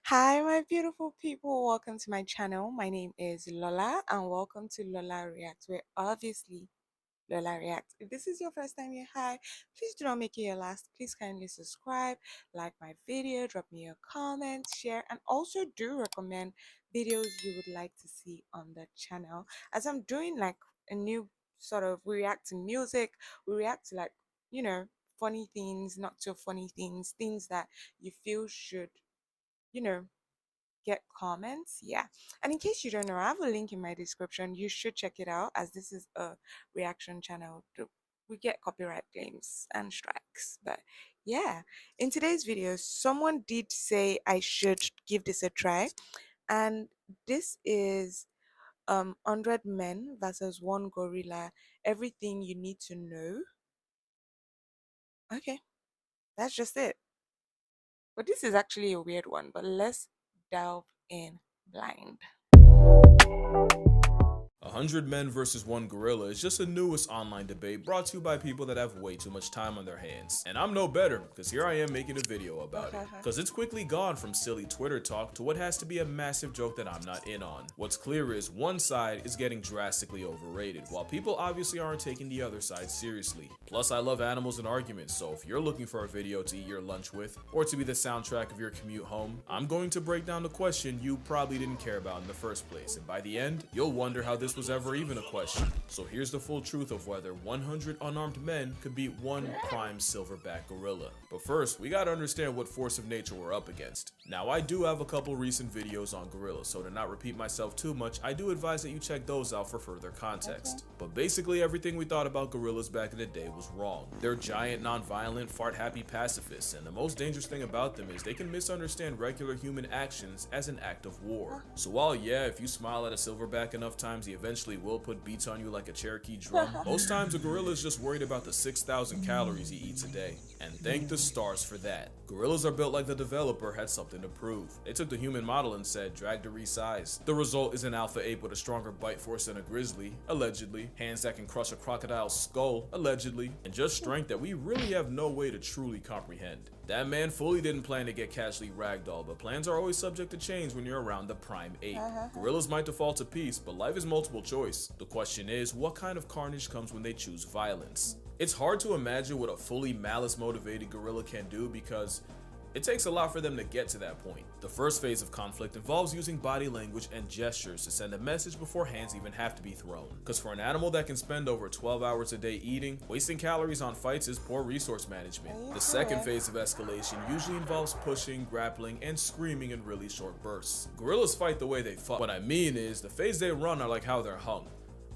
Hi, my beautiful people. Welcome to my channel. My name is Lola, and welcome to Lola Reacts, where obviously Lola Reacts. If this is your first time here, hi, please do not make it your last. Please kindly subscribe, like my video, drop me a comment, share, and also do recommend videos you would like to see on the channel. As I'm doing like a new sort of, we react to music, we react to like, you know, funny things, not so funny things, things that you feel should, you know, get comments. Yeah. And in case you don't know, I have a link in my description. You should check it out as this is a reaction channel. We get copyright claims and strikes. But yeah, in today's video, someone did say I should give this a try. And this is 100 men versus one gorilla. Everything you need to know. Okay, that's just it. But this is actually a weird one, but let's delve in blind. 100 Men versus 1 Gorilla is just the newest online debate brought to you by people that have way too much time on their hands. And I'm no better, because here I am making a video about it. Because it's quickly gone from silly Twitter talk to what has to be a massive joke that I'm not in on. What's clear is one side is getting drastically overrated, while people obviously aren't taking the other side seriously. Plus, I love animals and arguments, so if you're looking for a video to eat your lunch with, or to be the soundtrack of your commute home, I'm going to break down the question you probably didn't care about in the first place, and by the end, you'll wonder how this was ever even a question. So here's the full truth of whether 100 unarmed men could beat one prime silverback gorilla. But first, we gotta understand what force of nature we're up against. Now, I do have a couple recent videos on gorillas, so to not repeat myself too much, I do advise that you check those out for further context. But basically, everything we thought about gorillas back in the day was wrong. They're giant, non-violent, fart-happy pacifists, and the most dangerous thing about them is they can misunderstand regular human actions as an act of war. So while yeah, if you smile at a silverback enough times, he eventually will put beats on you like a Cherokee drum, most times a gorilla is just worried about the 6,000 calories he eats a day. And thank the stars for that. Gorillas are built like the developer had something to prove. They took the human model and said, drag to resize. The result is an alpha ape with a stronger bite force than a grizzly, allegedly, hands that can crush a crocodile's skull, allegedly, and just strength that we really have no way to truly comprehend. That man fully didn't plan to get casually ragdolled, but plans are always subject to change when you're around the prime ape. Gorillas might default to peace, but life is multiple choice. The question is, what kind of carnage comes when they choose violence? It's hard to imagine what a fully malice-motivated gorilla can do because it takes a lot for them to get to that point. The first phase of conflict involves using body language and gestures to send a message before hands even have to be thrown. Because for an animal that can spend over 12 hours a day eating, wasting calories on fights is poor resource management. The second phase of escalation usually involves pushing, grappling, and screaming in really short bursts. Gorillas fight the way they fuck. What I mean is, the phase they run are like how they're hung.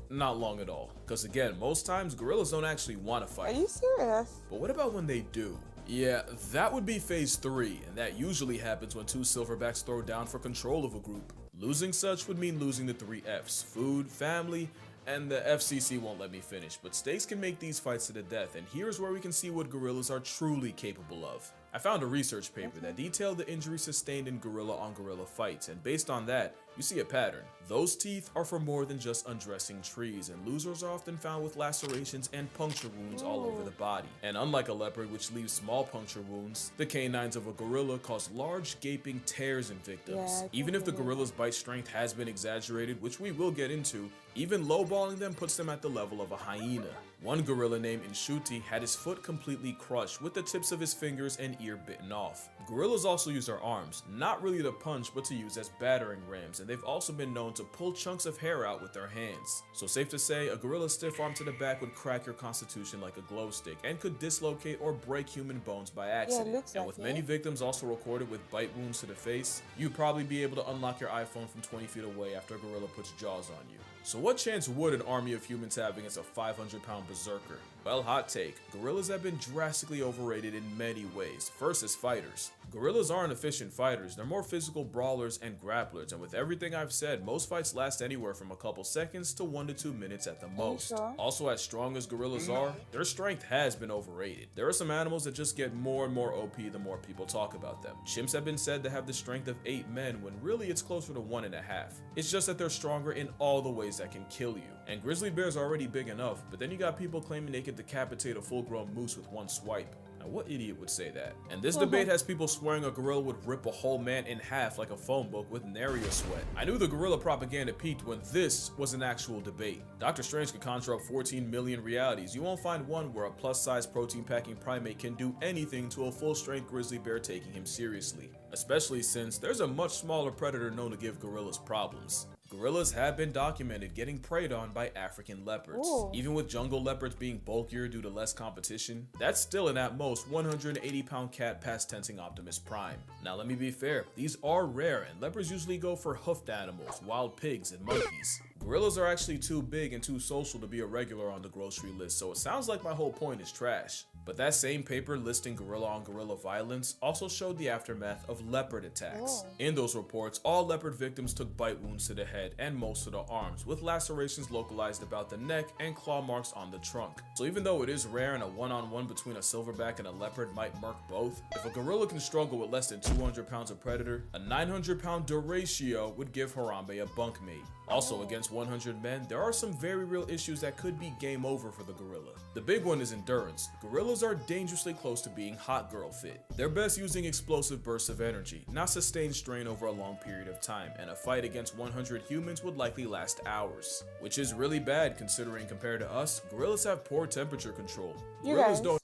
Not long at all. Because again, most times gorillas don't actually want to fight. Are you serious? But what about when they do? Yeah, that would be phase 3, and that usually happens when two silverbacks throw down for control of a group. Losing such would mean losing the 3 F's: food, family, and the FCC won't let me finish, but stakes can make these fights to the death, and here's where we can see what gorillas are truly capable of. I found a research paper that detailed the injuries sustained in gorilla-on-gorilla fights, and based on that, you see a pattern. Those teeth are for more than just undressing trees, and losers are often found with lacerations and puncture wounds all over the body. And unlike a leopard, which leaves small puncture wounds, the canines of a gorilla cause large gaping tears in victims. Even if the gorilla's bite strength has been exaggerated, which we will get into, even lowballing them puts them at the level of a hyena. One gorilla named Inshuti had his foot completely crushed with the tips of his fingers and ear bitten off. Gorillas also use their arms, not really to punch but to use as battering rams, and they've also been known to pull chunks of hair out with their hands. So safe to say, a gorilla's stiff arm to the back would crack your constitution like a glow stick and could dislocate or break human bones by accident. And with many victims also recorded with bite wounds to the face, you'd probably be able to unlock your iPhone from 20 feet away after a gorilla puts jaws on you. So what chance would an army of humans have against a 500-pound berserker? Well, hot take, gorillas have been drastically overrated in many ways. First as fighters. Gorillas aren't efficient fighters, they're more physical brawlers and grapplers, and with everything I've said, most fights last anywhere from a couple seconds to 1 to 2 minutes at the most. Also, as strong as gorillas are, their strength has been overrated. There are some animals that just get more and more OP the more people talk about them. Chimps have been said to have the strength of 8 men when really it's closer to 1.5. It's just that they're stronger in all the ways that can kill you. And grizzly bears are already big enough, but then you got people claiming they can decapitate a full-grown moose with one swipe. Now, what idiot would say that? And this debate has people swearing a gorilla would rip a whole man in half like a phone book with nary a sweat. I knew the gorilla propaganda peaked when this was an actual debate. Dr. Strange could conjure up 14 million realities. You won't find one where a plus-size protein-packing primate can do anything to a full-strength grizzly bear taking him seriously. Especially since there's a much smaller predator known to give gorillas problems. Gorillas have been documented getting preyed on by African leopards. Ooh. Even with jungle leopards being bulkier due to less competition, that's still an at most 180-pound cat past tensing Optimus Prime. Now let me be fair, these are rare and leopards usually go for hoofed animals, wild pigs, and monkeys. Gorillas are actually too big and too social to be a regular on the grocery list, so it sounds like my whole point is trash. But that same paper listing gorilla on gorilla violence also showed the aftermath of leopard attacks. In those reports, all leopard victims took bite wounds to the head and most of the arms, with lacerations localized about the neck and claw marks on the trunk. So even though it is rare and a one-on-one between a silverback and a leopard might mark both, if a gorilla can struggle with less than 200 pounds of predator, a 900-pound duratio would give Harambe a bunkmate. Also, against 100 men, there are some very real issues that could be game over for the gorilla. The big one is endurance. Gorillas are dangerously close to being hot girl fit. They're best using explosive bursts of energy, not sustained strain over a long period of time, and a fight against 100 humans would likely last hours. Which is really bad considering compared to us, gorillas have poor temperature control. Gorillas don't.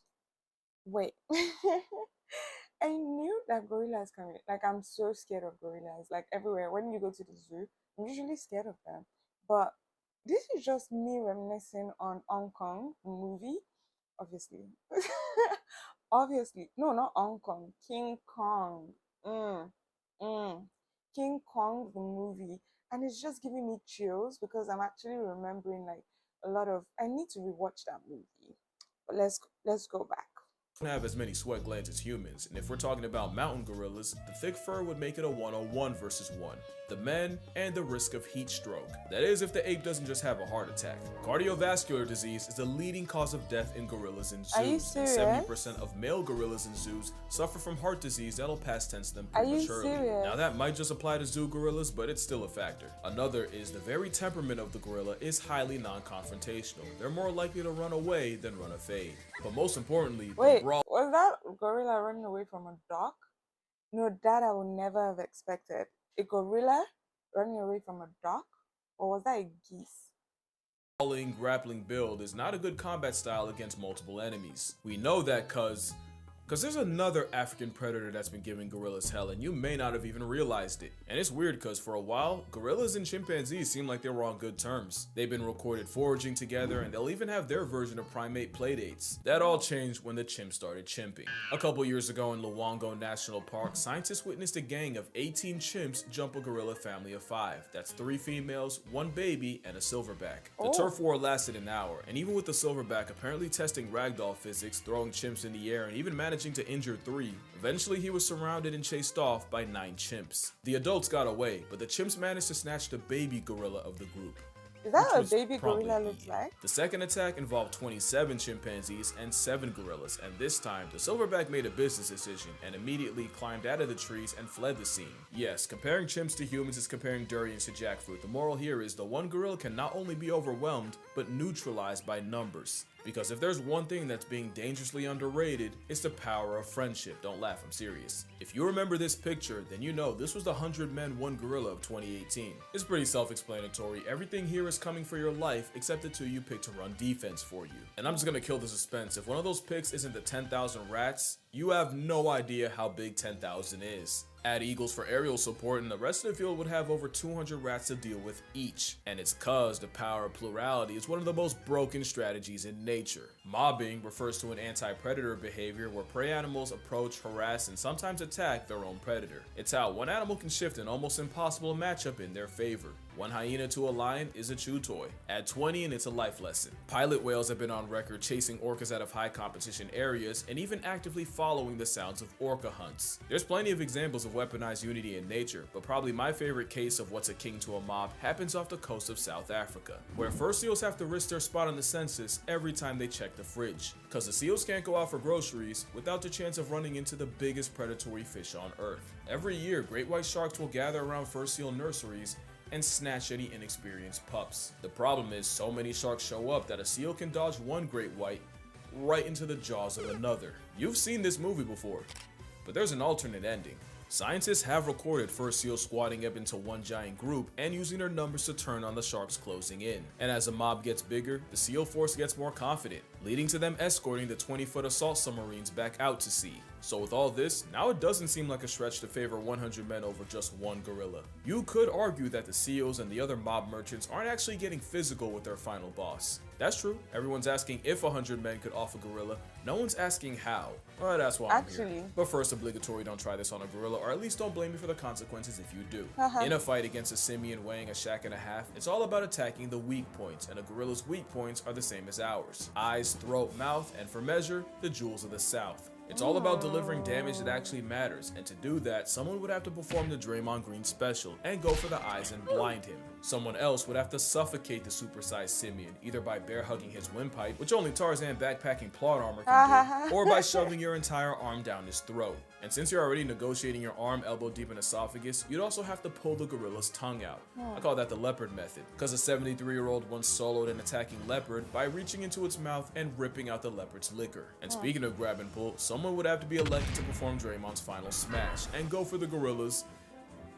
Wait. I knew that gorillas coming. Like, I'm so scared of gorillas. Like, everywhere. When you go to the zoo, I'm usually scared of them. But this is just me reminiscing on Hong Kong movie, obviously. Obviously. No, not Hong Kong. King Kong. Mm, mm. King Kong, the movie. And it's just giving me chills because I'm actually remembering like a lot of. I need to rewatch that movie. But let's go back. Have as many sweat glands as humans, and if we're talking about mountain gorillas, the thick fur would make it a 101 versus 1. The men and the risk of heat stroke. That is if the ape doesn't just have a heart attack. Cardiovascular disease is the leading cause of death in gorillas in zoos, and 70% of male gorillas in zoos suffer from heart disease that'll past tense them prematurely. Now that might just apply to zoo gorillas, but it's still a factor. Another is the very temperament of the gorilla is highly non-confrontational. They're more likely to run away than run a fade. But most importantly, wait, was that gorilla running away from a dog? No, that I would never have expected. A gorilla running away from a dog? Or was that a geese? Crawling, grappling build is not a good combat style against multiple enemies. We know that cause there's another African predator that's been giving gorillas hell and you may not have even realized it. And it's weird because for a while, gorillas and chimpanzees seem like they were on good terms. They've been recorded foraging together and they'll even have their version of primate playdates. That all changed when the chimps started chimping. A couple years ago in Luongo National Park, scientists witnessed a gang of 18 chimps jump a gorilla family of 5. That's 3 females, 1 baby, and a silverback. The turf war lasted an hour, and even with the silverback apparently testing ragdoll physics, throwing chimps in the air, and even managing to injure 3. Eventually, he was surrounded and chased off by 9 chimps. The adults got away, but the chimps managed to snatch the baby gorilla of the group. Is that what a baby gorilla looks like? The second attack involved 27 chimpanzees and 7 gorillas, and this time, the silverback made a business decision and immediately climbed out of the trees and fled the scene. Yes, comparing chimps to humans is comparing durians to jackfruit. The moral here is the one gorilla can not only be overwhelmed, but neutralized by numbers. Because if there's one thing that's being dangerously underrated, it's the power of friendship. Don't laugh, I'm serious. If you remember this picture, then you know this was the 100 Men 1 Gorilla of 2018. It's pretty self-explanatory. Everything here is coming for your life except the 2 you pick to run defense for you. And I'm just gonna kill the suspense. If one of those picks isn't the 10,000 rats, you have no idea how big 10,000 is. Add eagles for aerial support and the rest of the field would have over 200 rats to deal with each. And it's cause the power of plurality is one of the most broken strategies in nature. Mobbing refers to an anti-predator behavior where prey animals approach, harass, and sometimes attack their own predator. It's how one animal can shift an almost impossible matchup in their favor. One hyena to a lion is a chew toy. Add 20 and it's a life lesson. Pilot whales have been on record chasing orcas out of high competition areas and even actively following the sounds of orca hunts. There's plenty of examples of weaponized unity in nature, but probably my favorite case of what's akin to a mob happens off the coast of South Africa, where fur seals have to risk their spot on the census every time they check the fridge. Cause the seals can't go out for groceries without the chance of running into the biggest predatory fish on earth. Every year, great white sharks will gather around fur seal nurseries and snatch any inexperienced pups. The problem is so many sharks show up that a seal can dodge one great white right into the jaws of another. You've seen this movie before, but there's an alternate ending. Scientists have recorded fur seals squatting up into one giant group and using their numbers to turn on the sharks closing in. And as the mob gets bigger, the seal force gets more confident, leading to them escorting the 20-foot assault submarines back out to sea. So with all this, now it doesn't seem like a stretch to favor 100 men over just one gorilla. You could argue that the SEALs and the other mob merchants aren't actually getting physical with their final boss. That's true, everyone's asking if 100 men could off a gorilla, no one's asking how. Well, that's why I'm here. But first, obligatory, don't try this on a gorilla, or at least don't blame me for the consequences if you do. In a fight against a simian weighing a shack and a half, it's all about attacking the weak points, and a gorilla's weak points are the same as ours. Eyes, throat, mouth, and for measure, the jewels of the South. It's all about delivering damage that actually matters, and to do that, someone would have to perform the Draymond Green special and go for the eyes and blind him. Someone else would have to suffocate the supersized simian, either by bear hugging his windpipe, which only Tarzan backpacking plot armor can do, or by shoving your entire arm down his throat. And since you're already negotiating your arm elbow deep in esophagus, you'd also have to pull the gorilla's tongue out. I call that the leopard method, because a 73-year-old once soloed an attacking leopard by reaching into its mouth and ripping out the leopard's liquor. And speaking of grab and pull, someone would have to be elected to perform Draymond's final smash and go for the gorilla's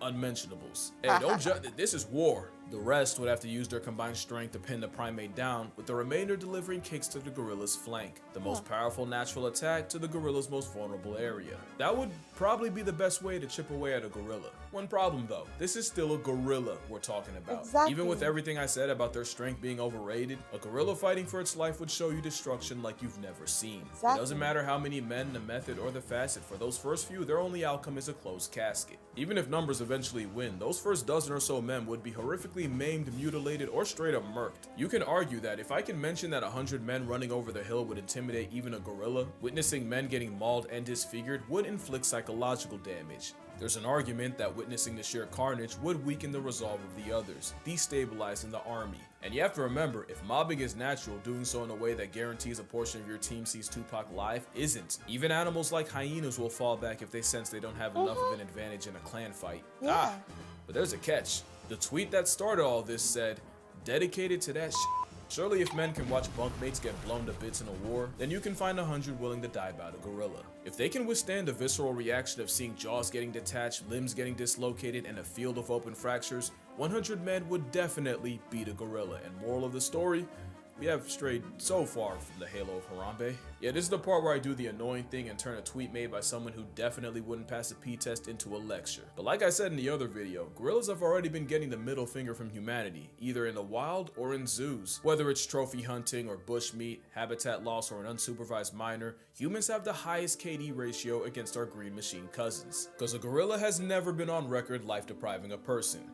unmentionables. Hey, don't judge. This is war. The rest would have to use their combined strength to pin the primate down, with the remainder delivering kicks to the gorilla's flank, the most powerful natural attack to the gorilla's most vulnerable area. That would probably be the best way to chip away at a gorilla. One problem though, this is still a gorilla we're talking about. Even with everything I said about their strength being overrated, a gorilla fighting for its life would show you destruction like you've never seen. It doesn't matter how many men, the method, or the facet, for those first few, their only outcome is a closed casket. Even if numbers eventually win, those first dozen or so men would be horrifically maimed, mutilated, or straight up murked. You can argue that if I can mention that 100 men running over the hill would intimidate even a gorilla, witnessing men getting mauled and disfigured would inflict psychological damage. There's an argument that witnessing the sheer carnage would weaken the resolve of the others, destabilizing the army. And you have to remember, if mobbing is natural, doing so in a way that guarantees a portion of your team sees Tupac live isn't. Even animals like hyenas will fall back if they sense they don't have enough of an advantage in a clan fight. But there's a catch. The tweet that started all this said, "Dedicated to that shit. Surely if men can watch bunkmates get blown to bits in a war, then you can find 100 willing to die about a gorilla. If they can withstand the visceral reaction of seeing jaws getting detached, limbs getting dislocated, and a field of open fractures, 100 men would definitely beat a gorilla." And moral of the story, we have strayed so far from the halo of Harambe. Yeah, this is the part where I do the annoying thing and turn a tweet made by someone who definitely wouldn't pass a P-test into a lecture. But like I said in the other video, gorillas have already been getting the middle finger from humanity, either in the wild or in zoos. Whether it's trophy hunting or bushmeat, habitat loss, or an unsupervised minor, humans have the highest KD ratio against our green machine cousins. Because a gorilla has never been on record life-depriving a person,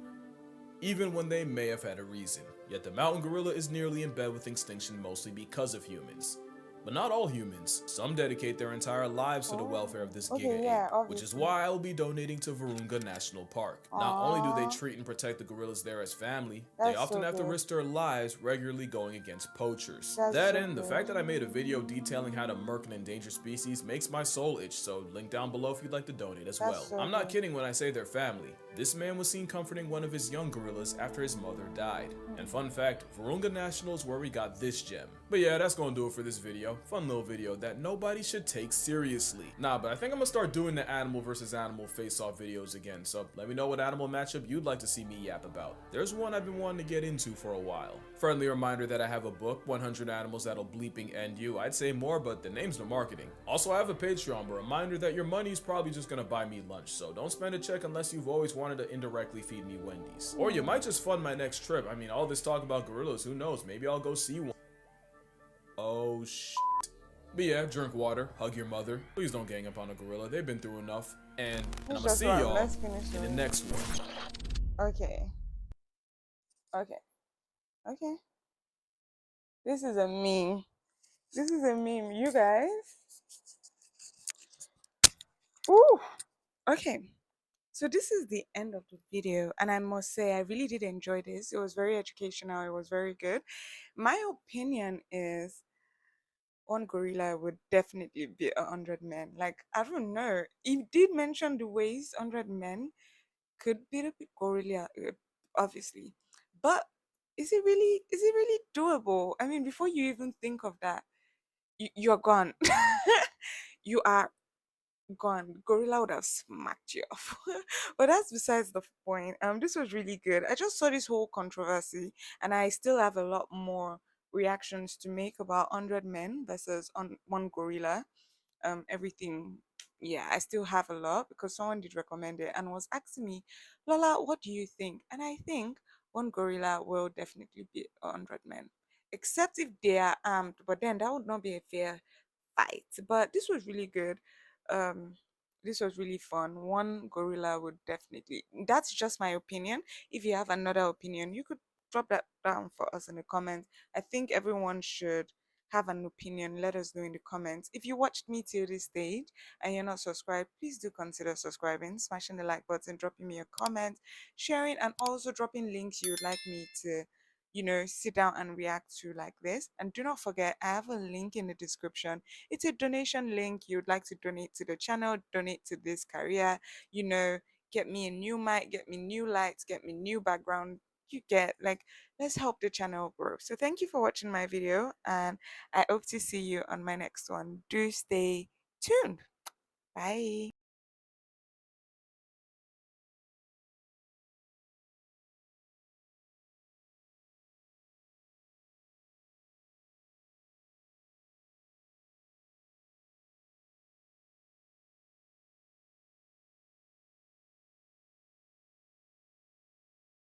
even when they may have had a reason. Yet the mountain gorilla is nearly in bed with extinction mostly because of humans. But not all humans. Some dedicate their entire lives to the welfare of this giga ape, which is why I will be donating to Virunga National Park. Not only do they treat and protect the gorillas there as family, they often have to risk their lives regularly going against poachers. That and the fact that I made a video detailing how to murk an endangered species makes my soul itch, so link down below if you'd like to donate as well. I'm not kidding when I say they're family. This man was seen comforting one of his young gorillas after his mother died. And fun fact, Virunga National is where we got this gem. But yeah, that's gonna do it for this video. Fun little video that nobody should take seriously. Nah, but I think I'm gonna start doing the animal versus animal face-off videos again, so let me know what animal matchup you'd like to see me yap about. There's one I've been wanting to get into for a while. Friendly reminder that I have a book, 100 Animals That'll Bleeping End You. I'd say more, but the name's no marketing. Also, I have a Patreon, but reminder that your money's probably just gonna buy me lunch, so don't spend a check unless you've always wanted to indirectly feed me Wendy's. Or you might just fund my next trip. I mean, all this talk about gorillas, who knows? Maybe I'll go see one. Oh shit. But yeah, drink water, hug your mother. Please don't gang up on a gorilla. They've been through enough. And I'm gonna see y'all in the next one. Okay. Okay. Okay. This is a meme. This is a meme, you guys. Ooh. Okay. So this is the end of the video, and I must say I really did enjoy this. It was very educational. It was very good. My opinion is one gorilla would definitely be 100 men. Like, I don't know. He did mention the ways 100 men could beat a big gorilla, obviously. But is it really doable? I mean, before you even think of that, you're gone. You are gone. Gorilla would have smacked you off. But that's besides the point. This was really good. I just saw this whole controversy, and I still have a lot more reactions to make about 100 men versus on one gorilla. Everything. Yeah, I still have a lot because someone did recommend it and was asking me, Lola, what do you think? And I think one gorilla will definitely be 100 men, except if they are armed. But then that would not be a fair fight. But this was really good. Um, this was really fun. One gorilla would definitely. That's just my opinion. If you have another opinion, you could drop that down for us in the comments. I think everyone should have an opinion. Let us know in the comments. If you watched me till this stage and you're not subscribed, please do consider subscribing, smashing the like button, dropping me a comment, sharing, and also dropping links you would like me to sit down and react to like this. And do not forget, I have a link in the description. It's a donation link. You'd like to donate to the channel, donate to this career, you know, get me a new mic, get me new lights, get me new background. You get like, let's help the channel grow. So thank you for watching my video, and I hope to see you on my next one. Do stay tuned. Bye.